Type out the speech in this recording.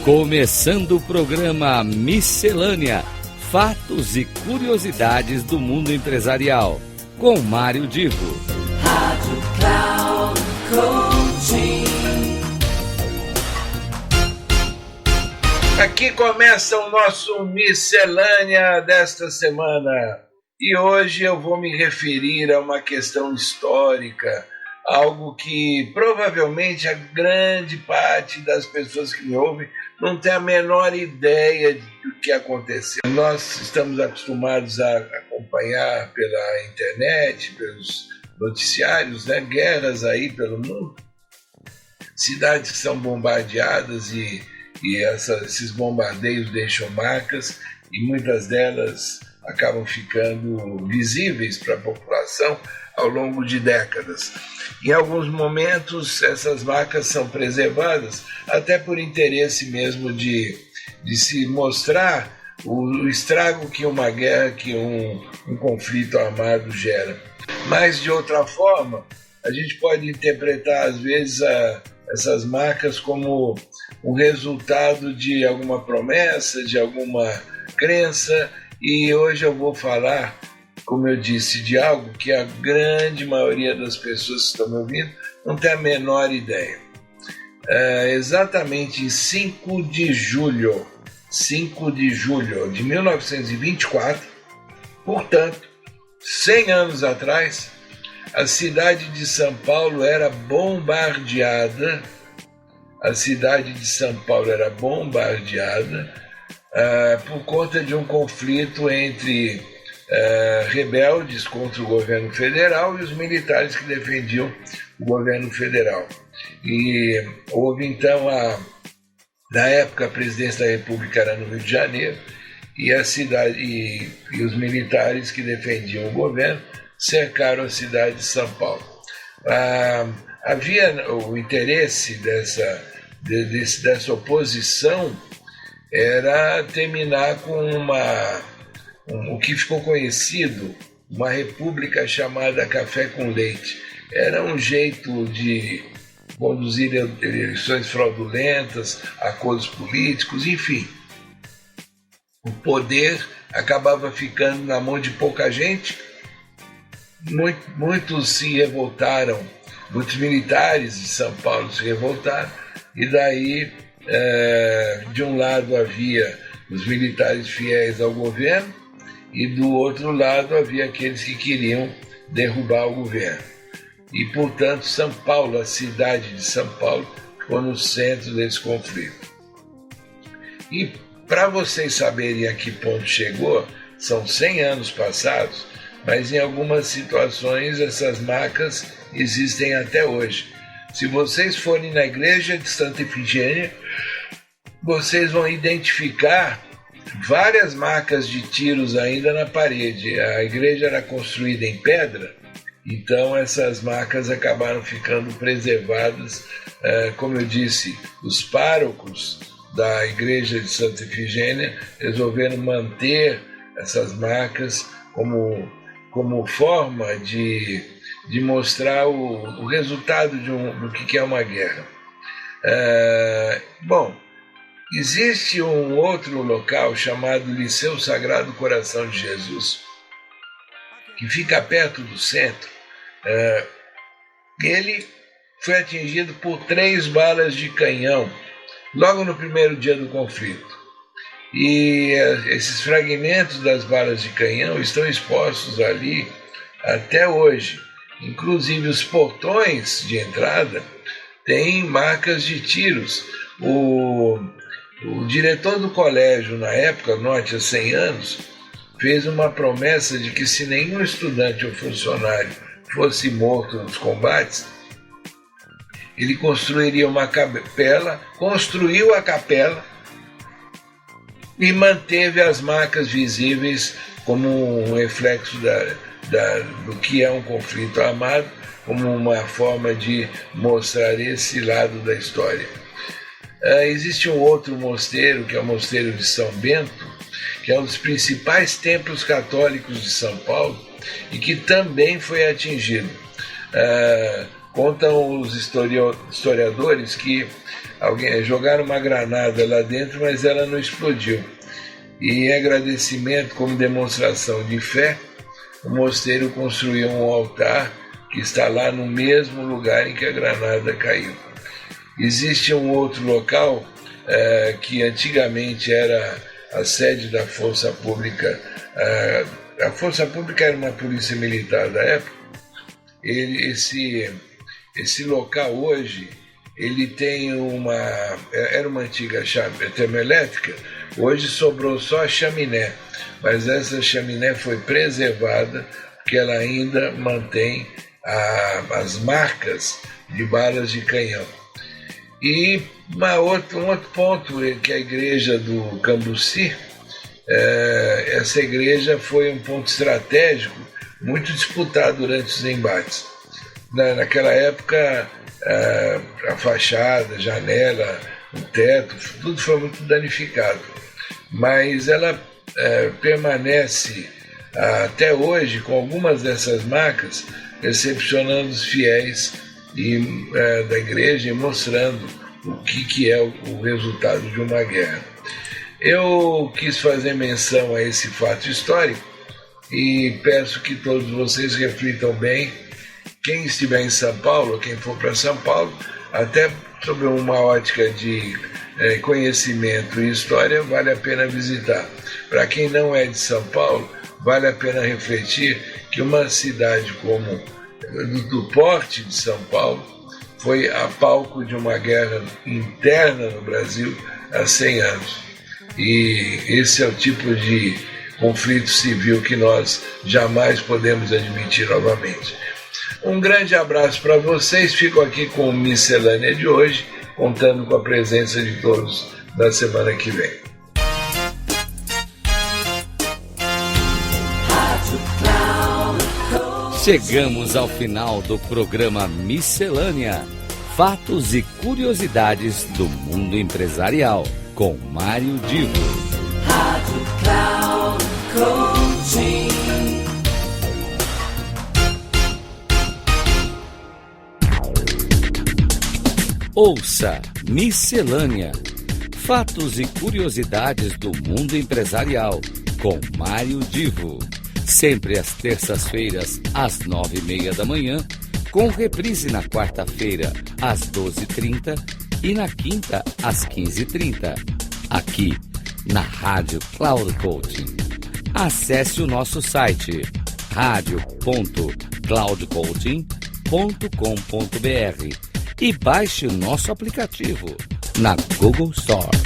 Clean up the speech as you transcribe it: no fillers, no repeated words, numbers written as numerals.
Começando o programa Miscelânea: Fatos e Curiosidades do Mundo Empresarial, com Mário Divo. Rádio Cloud Coaching. Aqui começa o nosso Miscelânea desta semana. E hoje eu vou me referir a uma questão histórica, algo que provavelmente a grande parte das pessoas que me ouvem não tem a menor ideia do que aconteceu. Nós estamos acostumados a acompanhar pela internet, pelos noticiários, guerras aí pelo mundo, cidades que são bombardeadas e esses bombardeios deixam marcas e muitas delas acabam ficando visíveis para a população ao longo de décadas. Em alguns momentos, essas marcas são preservadas, até por interesse mesmo de se mostrar o estrago que uma guerra, que um conflito armado gera. Mas, de outra forma, a gente pode interpretar, às vezes, essas marcas como um resultado de alguma promessa, de alguma crença, e hoje eu vou falar, como eu disse, de algo que a grande maioria das pessoas que estão me ouvindo não tem a menor ideia. Exatamente em 5 de julho de 1924, portanto, 100 anos atrás, a cidade de São Paulo era bombardeada. Por conta de um conflito entre rebeldes contra o governo federal e os militares que defendiam o governo federal. E houve então, na época, a presidência da República era no Rio de Janeiro, e a cidade e os militares que defendiam o governo cercaram a cidade de São Paulo. Havia o interesse dessa oposição era terminar com o que ficou conhecido, uma república chamada Café com Leite. Era um jeito de conduzir eleições fraudulentas, acordos políticos, enfim. O poder acabava ficando na mão de pouca gente. Muitos se revoltaram, muitos militares de São Paulo se revoltaram, e daí, de um lado havia os militares fiéis ao governo, e do outro lado havia aqueles que queriam derrubar o governo. E, portanto, São Paulo, a cidade de São Paulo, ficou no centro desse conflito. E, para vocês saberem a que ponto chegou, são 100 anos passados, mas em algumas situações essas marcas existem até hoje. Se vocês forem na igreja de Santa Efigênia, vocês vão identificar várias marcas de tiros ainda na parede. A igreja era construída em pedra, então essas marcas acabaram ficando preservadas. Como eu disse, os párocos da igreja de Santa Efigênia resolveram manter essas marcas como forma de mostrar o resultado do que é uma guerra. Existe um outro local chamado Liceu Sagrado Coração de Jesus, que fica perto do centro. Ele foi atingido por 3 balas de canhão, logo no primeiro dia do conflito. E esses fragmentos das balas de canhão estão expostos ali até hoje. Inclusive os portões de entrada têm marcas de tiros. O diretor do colégio, na época, Norte há 100 anos, fez uma promessa de que se nenhum estudante ou funcionário fosse morto nos combates, ele construiria uma capela, construiu a capela e manteve as marcas visíveis como um reflexo do que é um conflito armado, como uma forma de mostrar esse lado da história. Existe um outro mosteiro, que é o Mosteiro de São Bento, que é um dos principais templos católicos de São Paulo e que também foi atingido. Contam os historiadores que jogaram uma granada lá dentro, mas ela não explodiu. E em agradecimento, como demonstração de fé, o mosteiro construiu um altar que está lá no mesmo lugar em que a granada caiu. Existe um outro local que antigamente era a sede da Força Pública. A Força Pública era uma polícia militar da época. Esse local hoje, ele tem era uma antiga termoelétrica, hoje sobrou só a chaminé, mas essa chaminé foi preservada porque ela ainda mantém as marcas de balas de canhão. E um outro ponto que a igreja do Cambuci, essa igreja foi um ponto estratégico muito disputado durante os embates. Naquela época, a fachada, a janela, o teto, tudo foi muito danificado, mas ela permanece até hoje com algumas dessas marcas, recepcionando os fiéis da igreja e mostrando o que é o resultado de uma guerra. Eu quis fazer menção a esse fato histórico e peço que todos vocês reflitam bem. Quem estiver em São Paulo, quem for para São Paulo, até sobre uma ótica de conhecimento e história, vale a pena visitar. Para quem não é de São Paulo, vale a pena refletir que uma cidade como do porte de São Paulo foi a palco de uma guerra interna no Brasil há 100 anos. E esse é o tipo de conflito civil que nós jamais podemos admitir novamente. Um grande abraço para vocês, fico aqui com o Miscelânea de hoje, contando com a presença de todos na semana que vem. Chegamos ao final do programa Miscelânea, fatos e curiosidades do mundo empresarial, com Mário Divo. Rádio Cloud Coaching. Ouça Miscelânea, fatos e curiosidades do mundo empresarial, com Mário Divo. Sempre às terças-feiras, às 9h30 da manhã, com reprise na quarta-feira, às 12h30 e na quinta, às 15h30. Aqui, na Rádio Cloud Coaching. Acesse o nosso site, radio.cloudcoaching.com.br e baixe o nosso aplicativo na Google Store.